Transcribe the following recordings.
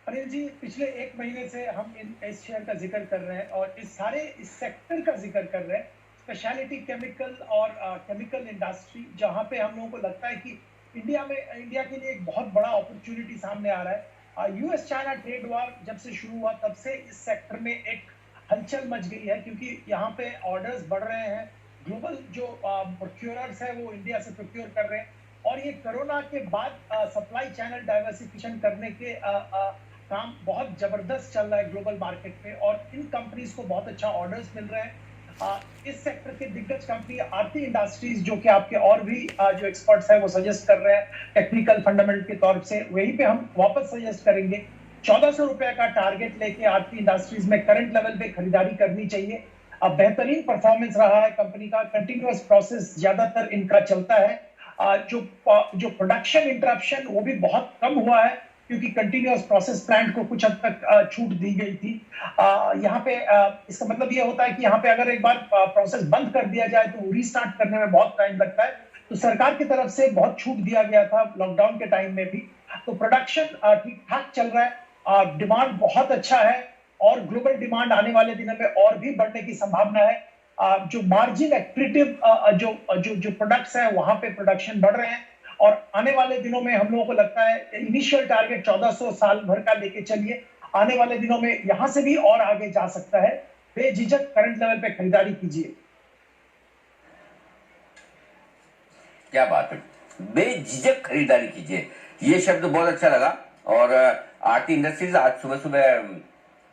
अनिल जी, पिछले 1 महीने से हम इस शेयर का ज़िक्र कर रहे हैं और इस सेक्टर का ज़िक्र कर रहे हैं, स्पेशलिटी केमिकल और केमिकल इंडस्ट्री, जहाँ पे हम लोगों को लगता है कि इंडिया के लिए एक बहुत बड़ा अपॉर्चुनिटी सामने आ रहा है। यूएस चाइना ट्रेड वॉर जब से शुरू हुआ, तब से इस सेक्टर में एक हलचल मच गई है, क्योंकि यहाँ पे ऑर्डर्स बढ़ रहे हैं। ग्लोबल जो प्रोक्योरर्स है वो इंडिया से प्रोक्योर कर रहे हैं, और ये कोरोना के बाद सप्लाई चैनल डाइवर्सिफिकेशन करने के काम बहुत जबरदस्त चल रहा है ग्लोबल मार्केट में, और इन कंपनीज को बहुत अच्छा ऑर्डर्स मिल रहे हैं। इस सेक्टर के दिग्गज कंपनी आरती इंडस्ट्रीज, जो कि आपके और भी जो एक्सपर्ट्स हैं वो सजेस्ट कर रहे हैं टेक्निकल फंडामेंटल के तौर से, वहीं पे हम वापस सजेस्ट करेंगे। 1400 रुपए का टारगेट लेके आरती इंडस्ट्रीज में करंट लेवल पे खरीदारी करनी चाहिए। अब बेहतरीन परफॉर्मेंस रहा है कंपनी का, कंटिन्यूअस प्रोसेस ज्यादातर इनका चलता है। जो प्रोडक्शन इंटरप्शन वो भी बहुत कम हुआ है, क्योंकि कंटिन्यूअस प्रोसेस प्लांट को कुछ हद तक छूट दी गई थी। यहाँ पे इसका मतलब ये होता है कि यहाँ पे अगर एक बार प्रोसेस बंद कर दिया जाए तो रीस्टार्ट करने में बहुत टाइम लगता है। तो सरकार की तरफ से बहुत छूट दिया गया था लॉकडाउन के टाइम में भी। तो प्रोडक्शन ठीक ठाक चल रहा है, डिमांड बहुत अच्छा है, और ग्लोबल डिमांड आने वाले दिनों में और भी बढ़ने की संभावना है। जो मार्जिन एक्टिव जो जो जो प्रोडक्ट्स हैं वहां पे प्रोडक्शन बढ़ रहे हैं, और आने वाले दिनों में हम लोगों को लगता है इनिशियल टारगेट 1400 साल भर का लेके चलिए, आने वाले दिनों में यहां से भी और आगे जा सकता है। बेझिझक करंट लेवल पे खरीदारी कीजिए। क्या बात है, बेझिझक खरीदारी कीजिए, ये शब्द बहुत अच्छा लगा। और आरती इंडस्ट्रीज आज सुबह सुबह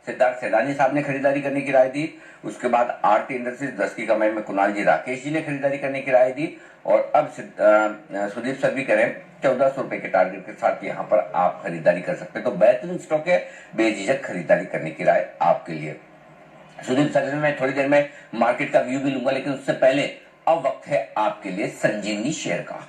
सिद्धार्थ सैदानी साहब ने खरीदारी करने की राय दी। उसके बाद आरती इंडस्ट्रीज 10 की कमाई में कुणाल जी राकेश जी ने खरीदारी करने की राय दी, और अब सुदीप सर भी करें 1400 रुपए के टारगेट के साथ यहाँ पर आप खरीदारी कर सकते हैं। तो बेहतरीन स्टॉक है, बेझिझक खरीदारी करने की राय आपके लिए। सुदीप सर से मैं थोड़ी देर में मार्केट का व्यू भी लूंगा, लेकिन उससे पहले अब वक्त है आपके लिए संजीवनी शेयर का।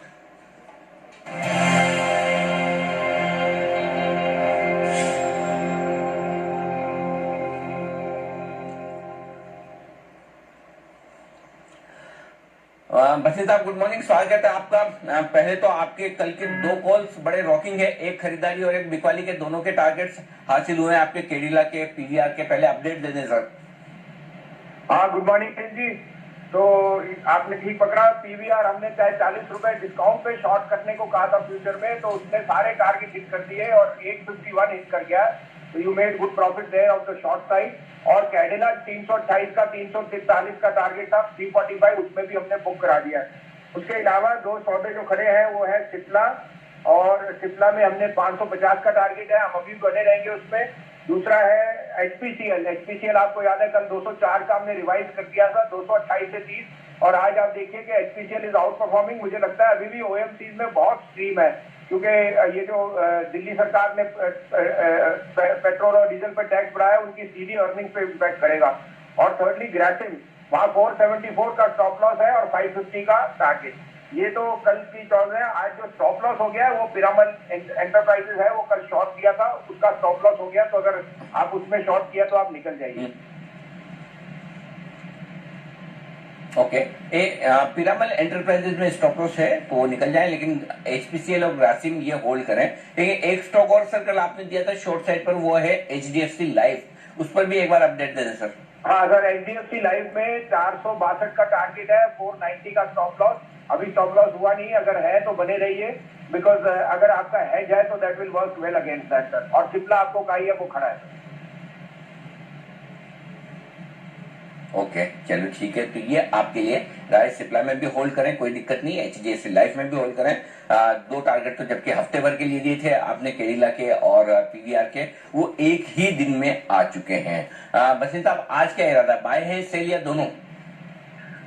बशीर साहब, गुड मॉर्निंग, स्वागत है आपका। पहले तो आपके कल के 2 कॉल्स बड़े रॉकिंग है, एक खरीदारी और एक बिकवाली के, दोनों के टारगेट्स हासिल हुए हैं आपके केडिला के, पीवीआर के। पहले अपडेट दे दें सर। हाँ, गुड मॉर्निंग जी। तो आपने ठीक पकड़ा, पीवीआर हमने चाहे 40 रुपए डिस्काउंट पे शॉर्ट करने को कहा था फ्यूचर में, तो उसने सारे टारगेट हिट कर दिए और 851 हिट कर गया। तो you made good profit there of the short side. और कैडिला 328 का 343 का टारगेट था, 345 उसमें भी हमने बुक करा दिया है। उसके अलावा 2 सौदे जो खड़े हैं वो है सिप्ला, और सिप्ला में हमने 550 का टारगेट है, हम अभी बने रहेंगे उसमें। दूसरा है एचपीसीएल आपको याद है कल 204 का हमने रिवाइज कर दिया था 228 से 30, और आज आप देखिए कि एचपीसीएल इज आउट परफॉर्मिंग। मुझे लगता है अभी भी ओएमसीज में बहुत स्ट्रीम है, क्योंकि ये जो दिल्ली सरकार ने पेट्रोल और डीजल पर टैक्स बढ़ाया, उनकी सीधी अर्निंग पे इम्पैक्ट करेगा। और थर्डली ग्रासिम, वहां 474 का स्टॉप लॉस है और 550 का टारगेट। ये तो कल की चौल है। आज जो स्टॉप लॉस हो गया है वो पिरामल एंटरप्राइजेस है, वो कल शॉर्ट किया था, उसका स्टॉप लॉस हो गया, तो अगर आप उसमें शॉर्ट किया तो आप निकल जाइए। ओके, पिरामल एंटरप्राइजेज में स्टॉप लॉस है तो वो निकल जाए, लेकिन एचपीसीएल और ग्रासिम ये होल्ड करें। लेकिन एक स्टॉक और सर कल आपने दिया था शॉर्ट साइड पर, वो है एचडीएफसी लाइफ, उस पर भी एक बार अपडेट दे दें सर। हाँ सर, एचडीएफसी लाइफ में 462 का टारगेट है, 490 का स्टॉप लॉस। अभी स्टॉप लॉस हुआ नहीं, अगर है तो बने रहिए, बिकॉज अगर आपका हेज है तो that will work well against that sir. और सिप्ला आपको कहा है वो खड़ा है। ओके, चलो ठीक है, तो ये आपके लिए राय। सिप्ला में भी होल्ड करें, कोई दिक्कत नहीं है, एचडीएफसी लाइफ में भी होल्ड करें। 2 टारगेट तो जबकि हफ्ते भर के लिए दिए थे आपने केडिला के और पीवीआर के, वो एक ही दिन में आ चुके हैं। बसीर साहब, आज क्या इरादा, बाय है, सेल या दोनों?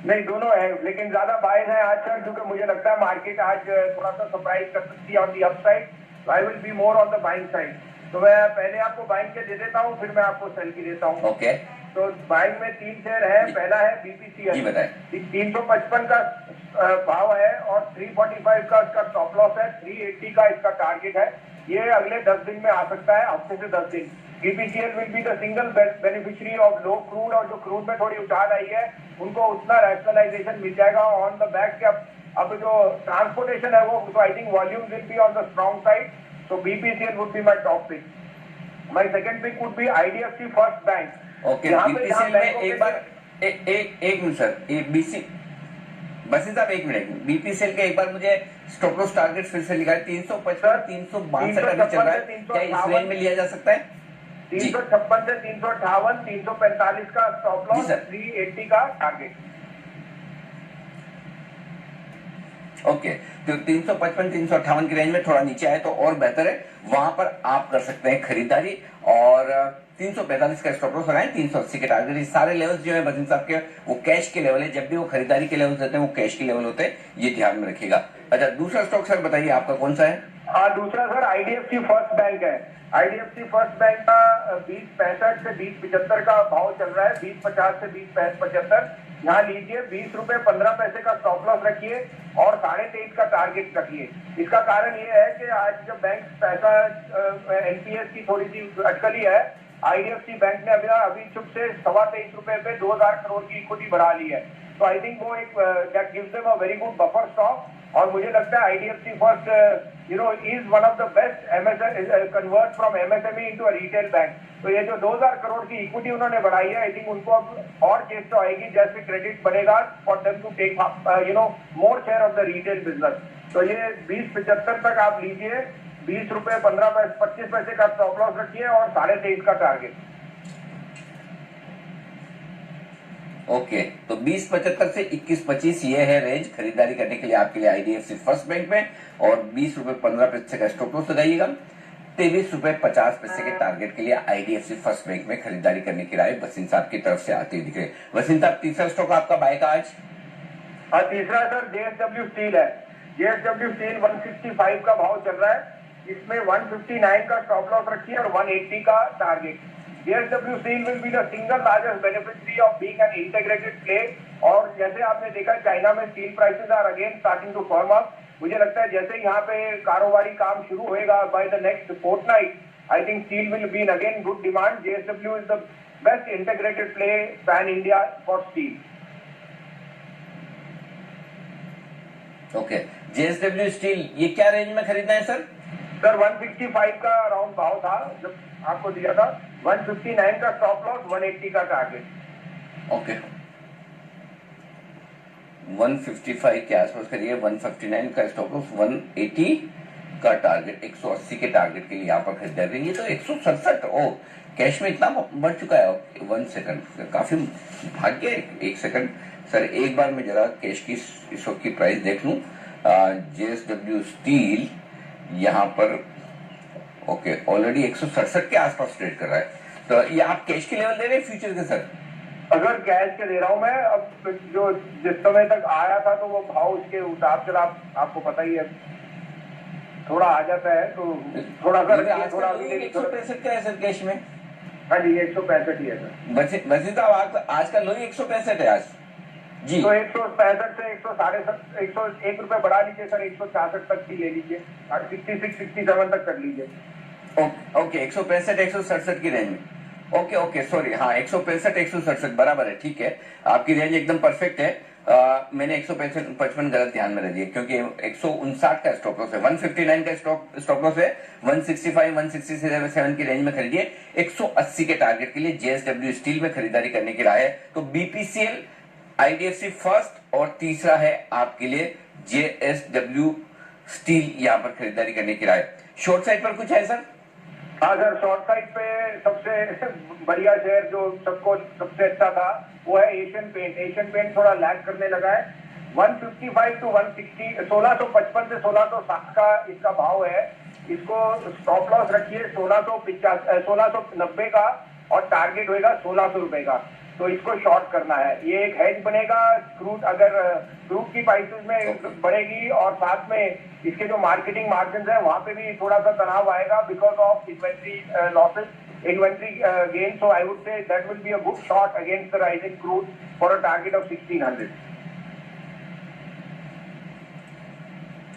नहीं, दोनों है, लेकिन ज्यादा बाय है आज सर, क्योंकि मुझे लगता है मार्केट आज थोड़ा सा सरप्राइज कर सकती है on the upside. So I will be more on the buying side. तो मैं पहले आपको बाइंग के दे देता हूँ, फिर मैं आपको सेल की देता हूँ। ओके, तो बाइंग में 3 शेयर है। पहला है बीपीसीएल, 355 का भाव है और 345 का इसका स्टॉप लॉस है, 380 का इसका टारगेट है। ये अगले 10 दिन में आ सकता है, हफ्ते से 10 दिन। BPCL will be the single beneficiary of low crude, और जो क्रूड में थोड़ी उठान आई है उनको उतना रैशनलाइजेशन मिल जाएगा ऑन द बैक के। अब जो ट्रांसपोर्टेशन है वो, तो I think volume will be on the strong side, so BPCL would be my top pick. My second pick would be IDFC first bank. Okay, BPCL में एक बार एक मिनट सर, ये बीसी बसी साहब एक मिनट, बीपीसीएल के एक बार मुझे स्टॉप लॉस टारगेट फिर से लिखा है 355 362 अभी चल रहा है, क्या इस रेंज में लिया जा सकता है? 356 से 358, 345 का स्टॉप लॉस, 380 का टारगेट। ओके, तो 355 358 की रेंज में थोड़ा नीचे आए तो और बेहतर है, वहां पर आप कर सकते हैं खरीदारी। और 345 का स्टॉप लॉस लगाएं, 380 के टारगेट। ये सारे लेवल्स जो है बसिन साहब के वो कैश के लेवल है, जब भी वो खरीदारी के लेवल देते हैं वो कैश के लेवल होते हैं, ये ध्यान में रखिएगा। अच्छा, दूसरा स्टॉक सर बताइए आपका कौन सा है? हाँ, दूसरा सर आईडीएफसी फर्स्ट बैंक है। आईडीएफसी फर्स्ट बैंक का 20.65 से 20.75 का भाव चल रहा है, 20.50 से 20.75। यहाँ लीजिए, 20 रुपए 15 पैसे का स्टॉप लॉस रखिए और 23.5 का टारगेट रखिए। इसका कारण ये है कि आज जब बैंक पैसा एनपीएस की थोड़ी सी अटकली है, आईडीएफसी बैंक ने अभी चुप से 23.25 रुपए पे 2000 करोड़ की इक्विटी बढ़ा ली है। तो आई थिंक वो एक that gives them a very good buffer stock. और मुझे लगता है IDFC first is one of the best convert from MSME into a retail bank. तो ये जो 2000 करोड़ की इक्विटी उन्होंने बढ़ाई है, आई थिंक उनको अब और केस तो आएगी जैसे क्रेडिट बनेगा for them to take more share of the retail business. तो ये 20.75 तक आप लीजिए, 20 रुपए 15 पैसे 25 पैसे का स्टॉप लॉस रखिए और 23.5 का टारगेट। ओके, तो 20.75 से 21.25 ये है रेंज खरीदारी करने के लिए आपके लिए आईडीएफसी फर्स्ट बैंक में। और 20 रुपए 15 पैसे का स्टॉप लॉस लगाइएगा। 23 रुपए 50 पैसे के टारगेट के लिए आईडीएफसी फर्स्ट बैंक में खरीदारी करने की राय वसीम साहब की तरफ से आती दिख रही है। वसीम साहब, तीसरा स्टॉक आपका बाय का आज? हाँ, तीसरा सर जेएसडब्ल्यू स्टील है। जेएसडब्ल्यू स्टील 165 का भाव चल रहा है, इसमें 159 का स्टॉप लॉस रखिए और 180 का target. JSW Steel will be the single largest beneficiary of being an integrated play। और जैसे आपने देखा चाइना में steel prices are again starting to firm up. मुझे लगता है जैसे यहाँ पे कारोबारी काम शुरू होएगा by the next fortnight, I think steel will be in again good demand. JSW is the best integrated play pan India for steel. Okay, JSW steel ये क्या रेंज में खरीदना है सर? सर 165 का अराउंड भाव था जब आपको दिया था, 159 का स्टॉप लॉस, 180 का टारगेट। ओके, 155 के आसपास करिए, 159 का स्टॉप लॉस, 180 का टारगेट, 180 के टारगेट के लिए यहाँ पर खरीदारी करेंगे। तो 167 ओ कैश में इतना बढ़ चुका है। 1 सेकंड, काफी भाग्य। 1 सेकंड सर, एक बार मैं जरा कैश की इस वक्त की प्राइस देख लूं। JSW स्टील यहाँ पर ओके ऑलरेडी 167 के आसपास ट्रेड कर रहा है। तो ये आप कैश के लेवल दे रहे हैं फ्यूचर के सर? अगर कैश के दे रहा हूं मैं, अब जो जिस समय तक आया था तो वो भाव उसके उतार चढ़ाव आपको पता ही है, थोड़ा आ जाता है तो थोड़ा सा थोड़ा 165 का है सर कैश में। हाँ जी, 165 ही है सर। वैसे तो आज का लो ही 165 है आज जी। तो 165 से 101 रुपए बढ़ा लीजिए सर, 166 तक ही ले लीजिए, 66 67 तक कर लीजिए। ओके, 165 167 की रेंज में। ओके सॉरी, हाँ 165 167 बराबर है, ठीक है। आपकी रेंज एकदम परफेक्ट है। मैंने 155 गलत ध्यान में रख दिया क्योंकि 159 का स्टॉप लॉस है, 159 का स्टॉप लॉस है, 165 167 की रेंज में खरीदिए। 180 के टारगेट के लिए JSW स्टील में खरीदारी करने की राय है। तो BPCL, IDFC फर्स्ट और तीसरा है आपके लिए JSW स्टील, यहाँ पर खरीदारी करने की राय। शॉर्ट साइड पर कुछ है सर? हाँ सर, शॉर्ट साइड पे सबसे बढ़िया शेयर जो सबको सबसे अच्छा था वो है एशियन पेंट। एशियन पेंट थोड़ा लैग करने लगा है। 155 टू 160, 1655 से 1660 का इसका भाव है। इसको स्टॉप लॉस रखिए 1690 का और टारगेट होएगा 1600 रुपए का। तो इसको शॉर्ट करना है, ये एक हेज बनेगा। क्रूड अगर क्रूड की प्राइसेस में बढ़ेगी और साथ में इसके जो मार्केटिंग मार्जिन है वहां पे भी थोड़ा सा तनाव आएगा because of inventory losses, inventory gain. So I would say that will be a good shot against the rising crude for a target of 1600।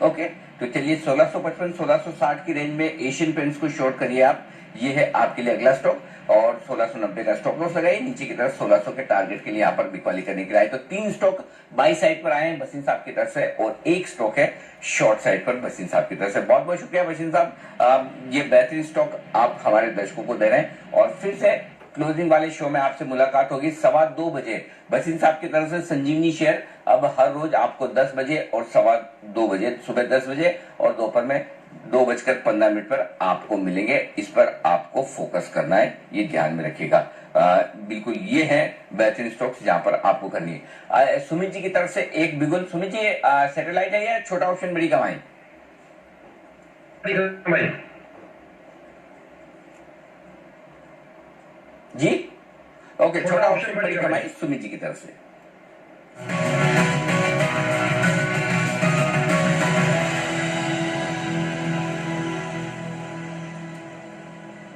Okay, तो चलिए 1655 1660 की रेंज में एशियन पेंट्स को शॉर्ट करिए आप। ये है आपके लिए अगला स्टॉक। और 1690 का स्टॉप लॉस लगाइए। नीचे की तरफ 1600 के टारगेट के लिए यहाँ पर बिकवाली करने के लिए आए। तो 3 स्टॉक बाई साइड पर आए हैं बसीन साहब की तरफ से और 1 स्टॉक है शॉर्ट साइड पर बसीन साहब की तरफ से। बहुत बहुत शुक्रिया बसीन साहब, ये बेहतरीन स्टॉक आप हमारे दर्शकों को दे रहे हैं। और फिर से क्लोजिंग वाले शो में आपसे मुलाकात होगी 2:15 बजे बसीन साहब की तरफ से। संजीवनी शेयर अब हर रोज आपको 10 बजे और 2:15 बजे, सुबह 10 बजे और दोपहर में 2:15 पर आपको मिलेंगे। इस पर आपको फोकस करना है, ये ध्यान में रखिएगा। बिल्कुल ये है बेहतरीन स्टॉक्स जहां पर आपको करनी है। सुमित जी की तरफ से एक बिगुल। सुमित जी, सैटेलाइट है या छोटा ऑप्शन बड़ी कमाई? जी ओके, छोटा ऑप्शन बड़ी कमाई सुमित जी की तरफ से।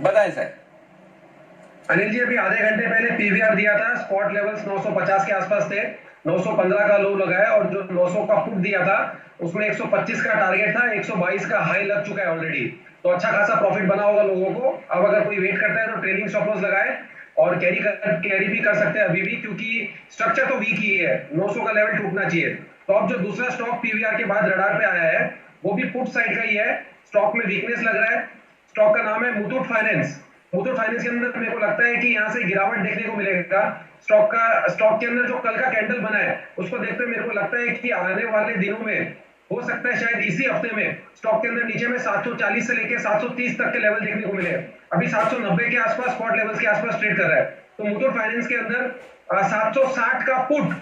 बताएं सर। अनिल जी, अभी आधे घंटे पहले पीवीआर दिया था, स्पॉट लेवल्स 950 के आसपास थे, 915 का लो लगाया और जो 900 का पुट दिया था उसमें 125 का टारगेट था, 122 का हाई लग चुका है ऑलरेडी। तो अच्छा खासा प्रॉफिट बना होगा लोगों को। अब अगर कोई वेट करता है तो ट्रेलिंग स्टॉप लॉस लगाए और कैरी भी कर सकते हैं अभी भी, क्योंकि स्ट्रक्चर तो वीक ही है, 900 का लेवल टूटना चाहिए। तो अब जो दूसरा स्टॉक पीवीआर के बाद रडार पे आया है वो भी पुट साइड का ही है। स्टॉक में वीकनेस लग रहा है। स्टॉक का नाम है मुथूट फाइनेंस। मुथूट फाइनेंस के अंदर मेरे को लगता है कि यहाँ से गिरावट देखने को मिलेगा। स्टॉक के अंदर जो कल का कैंडल बना है उसको देखते हुए मेरे को लगता है कि आने वाले दिनों में हो सकता है शायद इसी हफ्ते में स्टॉक के अंदर नीचे में 740 से लेकर 730 तक के लेवल देखने को मिले। अभी 790 के आसपास स्पॉट लेवल्स के आसपास ट्रेड कर रहा है। तो मुथूट फाइनेंस के अंदर 760 का पुट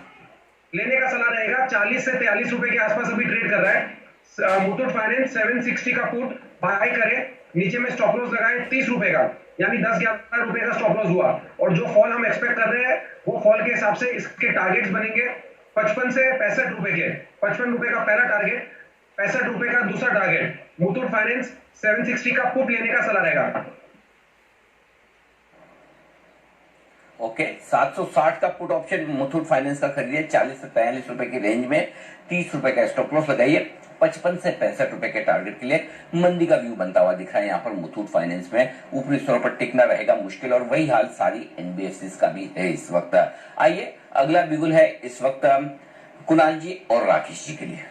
लेने का सलाह रहेगा। 40 से 43 रुपए के आसपास अभी ट्रेड कर रहा है। मुथूट फाइनेंस 760 का पुट बाय करे, नीचे में स्टॉप लॉस लगाए 30 रुपए का, यानी 10-11 रुपए का स्टॉप लॉस हुआ। और जो फॉल हम एक्सपेक्ट कर रहे हैं वो फॉल के हिसाब से इसके टारगेट्स बनेंगे 55 से 65 रुपए के। 55 रुपए का पहला टारगेट, 65 रुपए का दूसरा टारगेट। मुथूट फाइनेंस 760 का पुट लेने का सलाह रहेगा। ओके, 760 का पुट ऑप्शन मुथूट फाइनेंस का खरीदिए 40 से 43 रुपए की रेंज में, 30 रुपए का स्टॉप लॉस लगाइए। 55 से 65 रुपए के टारगेट के लिए मंदी का व्यू बनता हुआ दिख रहा है यहाँ पर मुथूट फाइनेंस में। ऊपरी स्तरों पर टिकना रहेगा मुश्किल और वही हाल सारी एनबीएफसी का भी है इस वक्त। आइए अगला बिगुल है इस वक्त कुणाल जी और राकेश जी के लिए।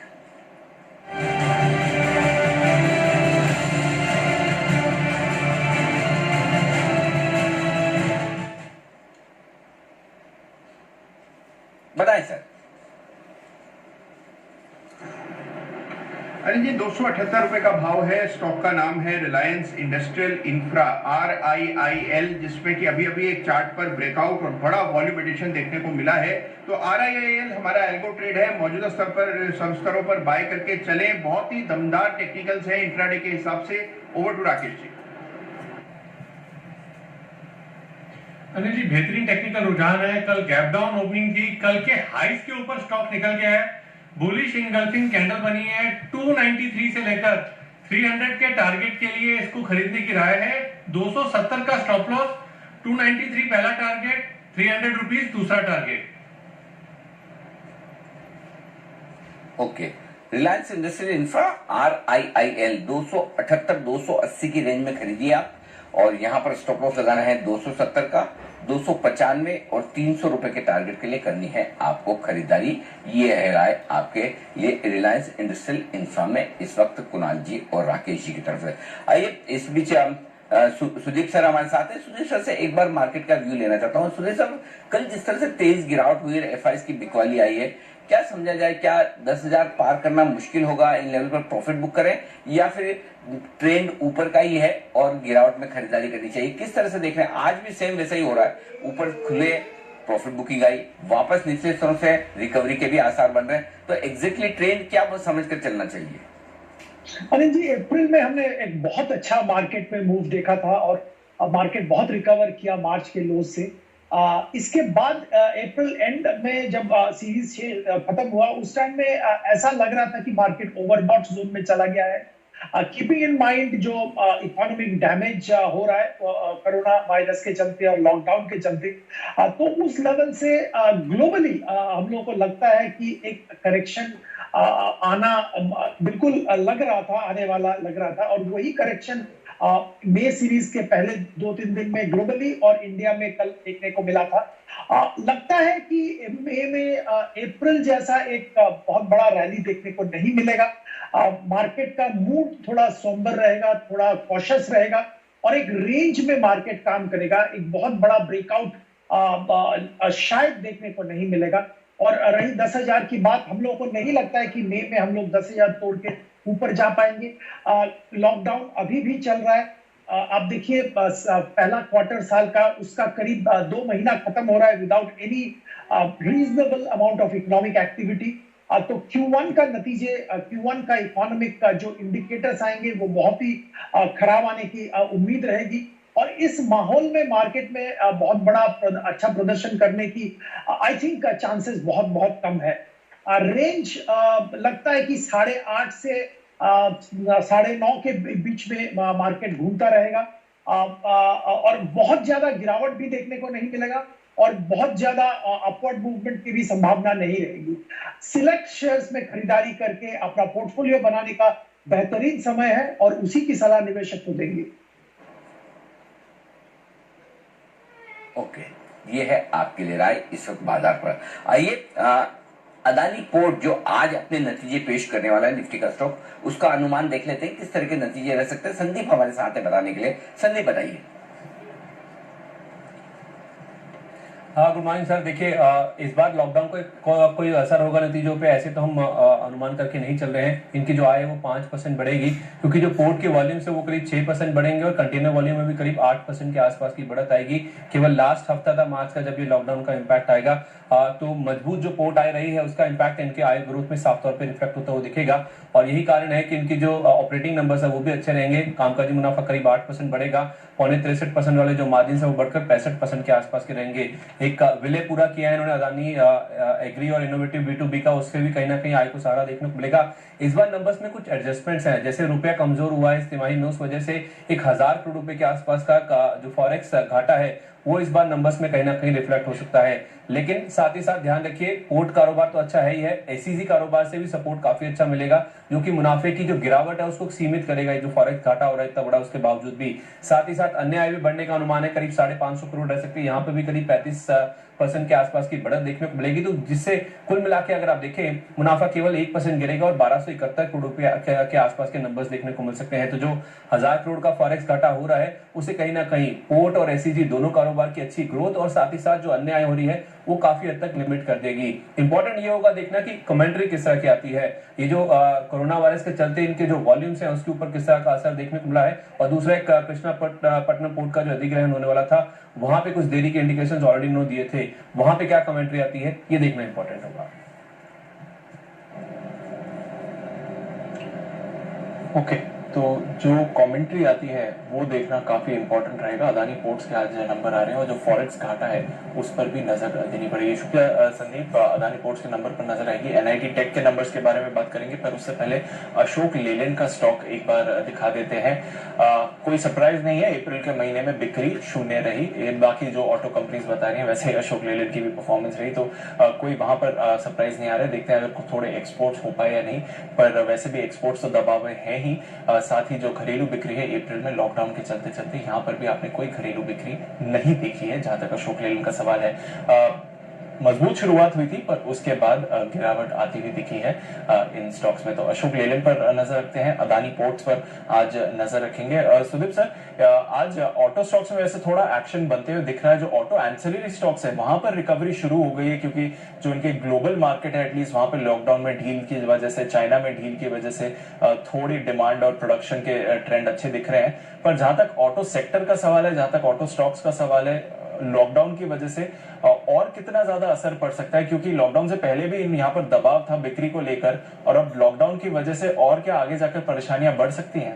बताएं सर। अरे जी 278 रुपए का भाव है। स्टॉक का नाम है रिलायंस इंडस्ट्रियल इंफ्रा, RIIL, जिसमें कि अभी अभी एक चार्ट पर ब्रेकआउट और बड़ा वॉल्यूम एडिशन देखने को मिला है। तो RIIL हमारा एल्गो ट्रेड है, मौजूदा स्तर पर सब स्तरों पर बाय करके चले। बहुत ही दमदार टेक्निकल्स है इंट्राडे के हिसाब से। Over to Rakesh ji. अनिल जी, बेहतरीन टेक्निकल रुझान है। कल गैप डाउन ओपनिंग थी, कल के हाइस के ऊपर स्टॉक निकल गया है। बुलिश इंगल्फिंग कैंडल बनी है। 293 से लेकर 300 के टारगेट के लिए इसको खरीदने की राय है। 270 का स्टॉप लॉस, 293 पहला टारगेट, 300 रुपीज दूसरा target. Okay, Reliance industrial infra RIIL 278-280 की रेंज में खरीदिए आप और यहां पर स्टॉप लॉस लगाना है 270 का, 295 और 300 रुपए के टारगेट के लिए करनी है आपको खरीदारी। ये है राय आपके लिए रिलायंस इंडस्ट्रियल इंफ्रा में इस वक्त कुणाल जी और राकेश जी की तरफ से। आइए इस बीच सुदीप सर हमारे साथ है। सुदीप सर से एक बार मार्केट का व्यू लेना चाहता हूँ। सुदीप सर, कल जिस तरह से तेज गिरावट हुई है, FIs की बिकवाली आई है, क्या समझा जाए? क्या 10,000 पार करना मुश्किल होगा, इन लेवल पर प्रॉफिट बुक करें, या फिर ट्रेंड ऊपर का ही है और गिरावट में खरीदारी करनी चाहिए? किस तरह से देख रहे हैं? आज भी सेम वैसा ही हो रहा है, ऊपर खुले प्रॉफिट बुकिंग आई, वापस निचले स्तरों से रिकवरी के भी आसार बन रहे हैं। तो एग्जैक्टली ट्रेंड क्या वो समझ कर चलना चाहिए? अनिल जी, अप्रैल में हमने एक बहुत अच्छा मार्केट में मूव देखा था और मार्केट बहुत रिकवर किया मार्च के लो से। इसके बाद अप्रैल एंड में जब सीरीज खत्म हुआ उस टाइम में ऐसा लग रहा था कि मार्केट ओवरबॉट जोन में चला गया है। कीपिंग इन माइंड जो इकोनॉमिक डैमेज हो रहा है कोरोना वायरस के चलते और लॉकडाउन के चलते, तो उस लेवल से ग्लोबली हम लोगों को लगता है कि एक करेक्शन आना बिल्कुल लग रहा था, आने वाला लग रहा था। और वही करेक्शन मई सीरीज के पहले 2-3 दिन में ग्लोबली और इंडिया में कल देखने को मिला था। लगता है कि मई में अप्रैल जैसा एक बहुत बड़ा रैली देखने को नहीं मिलेगा। मार्केट का मूड थोड़ा सोम्बर रहेगा, थोड़ा कॉशियस रहेगा और एक रेंज में मार्केट काम करेगा। एक बहुत बड़ा ब्रेकआउट शायद देखने को नहीं मिलेगा। और रही 10,000 की बात, हम लोगों को नहीं लगता है कि मई में हम लोग 10,000 तोड़ के ऊपर जा पाएंगे। लॉकडाउन अभी भी चल रहा है। आप देखिए पहला क्वार्टर साल का, उसका करीब 2 महीना खत्म हो रहा है without any reasonable amount of economic activity. तो Q1 का नतीजे, Q1 का इकोनॉमिक का जो इंडिकेटर्स आएंगे वो बहुत ही खराब आने की उम्मीद रहेगी। और इस माहौल में मार्केट में बहुत बड़ा अच्छा प्रदर्शन करने की आई थिंक चांसेस बहुत बहुत कम है। रेंज लगता है कि 8.5 से 9.5 के बीच में मार्केट घूमता रहेगा। और बहुत ज्यादा गिरावट भी देखने को नहीं मिलेगा और बहुत ज्यादा अपवर्ड मूवमेंट की भी संभावना नहीं रहेगी। सिलेक्ट शेयर्स में खरीदारी करके अपना पोर्टफोलियो बनाने का बेहतरीन समय है और उसी की सलाह निवेशक को देंगे। ओके, ये है आपके लिए राय इस वक्त बाजार पर। आइए, अदानी पोर्ट जो आज अपने नतीजे पेश करने वाला है निफ्टी का स्टॉक, उसका अनुमान देख लेते हैं किस तरह के नतीजे रह सकते हैं। संदीप हमारे साथ है बताने के लिए। संदीप बताइए। हाँ, गुड मॉर्निंग सर। देखिए, इस बार लॉकडाउन को कोई असर होगा नतीजों पे ऐसे तो हम अनुमान करके नहीं चल रहे हैं। इनकी जो आय है वो 5% बढ़ेगी, क्योंकि जो पोर्ट के वॉल्यूम से वो करीब 6% बढ़ेंगे और कंटेनर वॉल्यूम में भी करीब 8% के आसपास की बढ़त आएगी। केवल लास्ट हफ्ता था मार्च का जब ये लॉकडाउन का इम्पैक्ट आएगा, तो मजबूत जो पोर्ट आय रही है उसका इम्पैक्ट इनके आय ग्रोथ में साफ तौर पर रिफ्लेक्ट होता हुआ दिखेगा। और यही कारण है कि इनकी जो ऑपरेटिंग नंबर्स है वो भी अच्छे रहेंगे। कामकाजी मुनाफा करीब 8% बढ़ेगा। 63% वाले जो मार्जिन है वो बढ़कर 65% के आसपास के रहेंगे। एक विलय पूरा किया है इन्होंने अदानी एग्री और इनोवेटिव B2B का, उससे भी कहीं ना कहीं आय को सहारा देखने को मिलेगा। इस बार नंबर्स में कुछ एडजस्टमेंट्स हैं, जैसे रुपया कमजोर हुआ है इस तिमाही में, उस वजह से 1000 करोड़ रुपए के आसपास का जो फॉरेक्स घाटा है वो इस बार नंबर्स में कहीं ना कहीं रिफ्लेक्ट हो सकता है। लेकिन साथ ही साथ ध्यान रखिए, पोर्ट कारोबार तो अच्छा है ही है, एसईजी कारोबार से भी सपोर्ट काफी अच्छा मिलेगा, जो कि मुनाफे की जो गिरावट है उसको सीमित करेगा। जो फॉरेक्स घाटा हो रहा है इतना बड़ा उसके बावजूद भी। साथ ही साथ अन्य आय भी बढ़ने का अनुमान है, करीब 550 करोड़ रह सकती है। यहाँ पे भी करीब 35% के आसपास की बढ़त देखने को मिलेगी। तो जिससे कुल मिला के अगर आप देखें, मुनाफा केवल 1% गिरेगा और 1271 करोड़ रुपए के आसपास के नंबर्स देखने को मिल सकते हैं। तो जो 1000 करोड़ का फॉरेक्स घाटा हो रहा है उसे कहीं ना कहीं पोर्ट और एसईजी दोनों कारोबार की अच्छी ग्रोथ और साथ ही साथ जो अन्य आय हो रही है वो काफी हद तक लिमिट कर देगी। इंपॉर्टेंट ये होगा देखना कि कमेंट्री किस तरह की आती है। ये जो कोरोना वायरस के चलते इनके जो वॉल्यूम्स हैं उसके ऊपर किस तरह का असर देखने को मिला है। और दूसरा एक कृष्णापट्टनम पोर्ट का जो अधिग्रहण होने वाला था, वहां पे कुछ देरी के इंडिकेशंस ऑलरेडी इन्होंने दिए थे, वहां पे क्या कमेंट्री आती है ये देखना इंपॉर्टेंट होगा। ओके, तो जो कमेंट्री आती है वो देखना काफी इंपॉर्टेंट रहेगा। अदानी पोर्ट्स के आज नंबर आ रहे हैं और जो फॉरेक्स घाटा है उस पर भी नजर देनी पड़ेगी। शुक्रिया संदीप। अदानी पोर्ट्स के नंबर पर नजर आएगी। एनआईटी टेक के नंबर्स के बारे में बात करेंगे, पर उससे पहले अशोक लेलैंड का स्टॉक एक बार दिखा देते हैं। कोई सरप्राइज नहीं है, अप्रैल के महीने में बिक्री शून्य रही। बाकी जो ऑटो कंपनीज बता रही है वैसे अशोक लेलैंड की भी परफॉर्मेंस रही, तो कोई वहां पर सरप्राइज नहीं आ रहा है। देखते हैं अगर थोड़े एक्सपोर्ट्स हो पाए या नहीं, पर वैसे भी एक्सपोर्ट्स तो दबाव में है ही। साथ ही जो घरेलू बिक्री है अप्रैल में लॉकडाउन के चलते चलते यहाँ पर भी आपने कोई घरेलू बिक्री नहीं देखी है, जहां तक अशोक लेलैंड का सवाल है। मजबूत शुरुआत हुई थी पर उसके बाद गिरावट आती हुई दिखी है इन स्टॉक्स में। तो अशोक लेलैंड पर नजर रखते हैं, अदानी पोर्ट्स पर आज नजर रखेंगे। सुदीप सर, आज ऑटो स्टॉक्स में वैसे थोड़ा एक्शन बनते हुए दिख रहा है। जो ऑटो एंसिलरी स्टॉक्स है वहां पर रिकवरी शुरू हो गई है, क्योंकि जो इनके ग्लोबल मार्केट है एटलीस्ट वहां पर लॉकडाउन में ढील की वजह से, चाइना में ढील की वजह से थोड़ी डिमांड और प्रोडक्शन के ट्रेंड अच्छे दिख रहे हैं। पर जहां तक ऑटो सेक्टर का सवाल है, जहां तक ऑटो स्टॉक्स का सवाल है, लॉकडाउन की वजह से और कितना ज्यादा असर पड़ सकता है? क्योंकि लॉकडाउन से पहले भी यहाँ पर दबाव था बिक्री को लेकर, और अब लॉकडाउन की वजह से और क्या आगे जाकर परेशानियां बढ़ सकती हैं?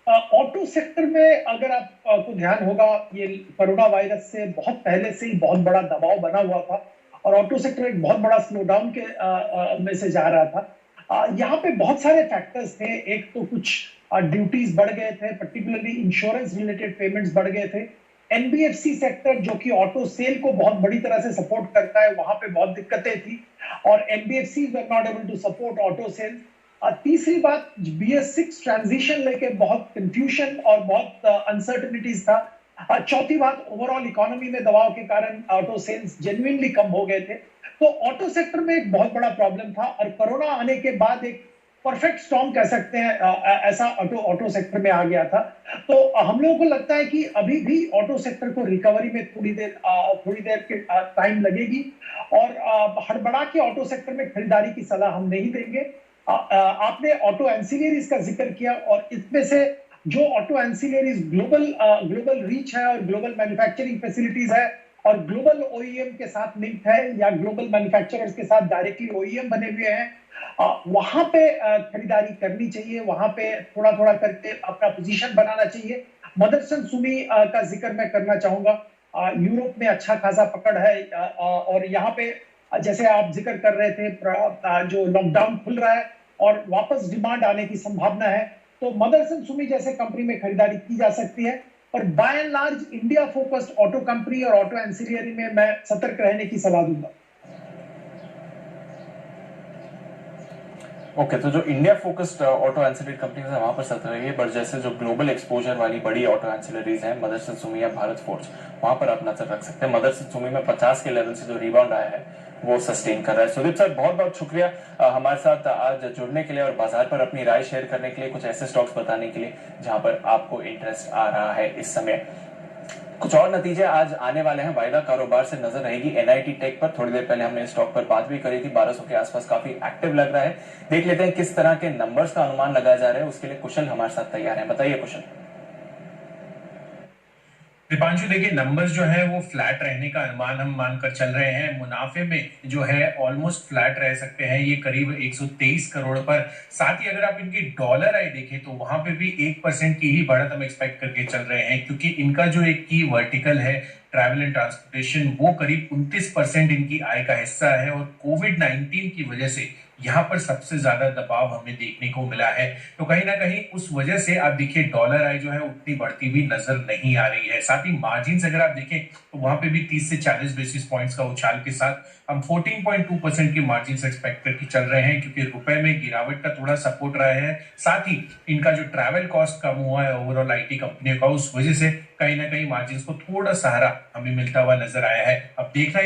ऑटो सेक्टर में अगर आपको ध्यान होगा, ये कोरोना वायरस से बहुत पहले से ही बहुत बड़ा दबाव बना हुआ था और ऑटो सेक्टर एक बहुत बड़ा स्लोडाउन के में से जा रहा था। यहाँ पे बहुत सारे फैक्टर्स थे। एक तो कुछ ड्यूटीज बढ़ गए थे, पर्टिकुलरली इंश्योरेंस रिलेटेड पेमेंट्स बढ़ गए थे। एनबीएफसी सेक्टर जो कि ऑटो सेल को बहुत बड़ी तरह से सपोर्ट करता है, वहां पे बहुत दिक्कतें थी और NBFC were not able to support auto sale. तीसरी बात, BS6 ट्रांजिशन लेके बहुत कंफ्यूजन और बहुत अनसर्टेनिटीज था। चौथी बात, ओवरऑल इकोनॉमी में दबाव के कारण ऑटो सेल्स जेन्युइनली कम हो गए थे। तो ऑटो सेक्टर में एक बहुत बड़ा प्रॉब्लम था और कोरोना आने के बाद एक परफेक्ट स्टॉर्म कह सकते हैं, ऐसा ऑटो सेक्टर में आ गया था। तो हम लोगों को लगता है कि अभी भी ऑटो सेक्टर को रिकवरी में थोड़ी देर के टाइम लगेगी और हड़बड़ा के ऑटो सेक्टर में खरीदारी की सलाह हम नहीं देंगे। आपने ऑटो एंसिलरीज का जिक्र किया और इसमें से जो ऑटो एंसिलरीज ग्लोबल रीच है और ग्लोबल मैन्युफैक्चरिंग फैसिलिटीज है और ग्लोबल ओईएम के साथ लिंक्ड है या ग्लोबल मैन्युफैक्चरर्स के साथ डायरेक्टली ओईएम बने हुए हैं, वहां पे खरीदारी करनी चाहिए। वहां पे थोड़ा थोड़ा करके अपना पोजीशन बनाना चाहिए। मदरसन सुमी का जिक्र मैं करना चाहूंगा। यूरोप में अच्छा खासा पकड़ है और यहाँ पे जैसे आप जिक्र कर रहे थे, जो लॉकडाउन खुल रहा है और वापस डिमांड आने की संभावना है, तो मदरसन सुमी जैसे कंपनी में खरीदारी की जा सकती है। और by and large India focused auto company और ऑटो एंसिलरी में मैं सतर्क रहने की सलाह दूंगा। ओके, तो जो India focused auto ancillary companies है वहां पर सतर्क रहिए, बट जैसे जो ग्लोबल एक्सपोजर वाली बड़ी ऑटो एंसिलरीज हैं, मदरसन सुमी या भारत फोर्ज, वहां पर आप नजर रख सकते हैं। मदरसन सुमी में 50 के लेवल से जो रिबाउंड आया है वो सस्टेन कर रहा है। सुदीप सर, बहुत बहुत शुक्रिया हमारे साथ आज जुड़ने के लिए और बाजार पर अपनी राय शेयर करने के लिए, कुछ ऐसे स्टॉक्स बताने के लिए जहां पर आपको इंटरेस्ट आ रहा है इस समय। कुछ और नतीजे आज आने वाले हैं, वायदा कारोबार से नजर रहेगी NIT टेक पर। थोड़ी देर पहले हमने इस स्टॉक पर बात भी करी थी, 1200 के आसपास काफी एक्टिव लग रहा है। देख लेते हैं किस तरह के नंबर्स का अनुमान लगाया जा रहा है, उसके लिए कुशल हमारे साथ तैयार है। बताइए कुशल। दीपांशु, देखिए नंबर्स जो है वो फ्लैट रहने का अनुमान हम मानकर चल रहे हैं। मुनाफे में जो है ऑलमोस्ट फ्लैट रह सकते हैं, ये करीब 123 करोड़ पर। साथ ही अगर आप इनकी डॉलर आय देखें तो वहां पे भी 1% की ही बढ़त हम एक्सपेक्ट करके चल रहे हैं, क्योंकि इनका जो एक की वर्टिकल है ट्रैवल एंड ट्रांसपोर्टेशन, वो करीब 29% इनकी आय का हिस्सा है और कोविड-19 की वजह से यहाँ पर सबसे ज्यादा दबाव हमें देखने को मिला है। तो कहीं ना कहीं उस वजह से आप देखिए डॉलर आय जो है उतनी बढ़ती भी नजर नहीं आ रही है। साथ ही मार्जिन अगर आप देखें तो वहां पे भी 30 से 40 बेसिस पॉइंट्स का उछाल के साथ हम 14.2% की मार्जिन एक्सपेक्ट करके चल रहे हैं, क्योंकि रुपए में गिरावट का थोड़ा सपोर्ट रहा है। साथ ही इनका जो ट्रैवल कॉस्ट कम हुआ है ओवरऑल IT कंपनियों का, उस वजह से कहीं ना कहीं मार्जिन को थोड़ा सहारा हमें मिलता हुआ नजर आया है। अब देखना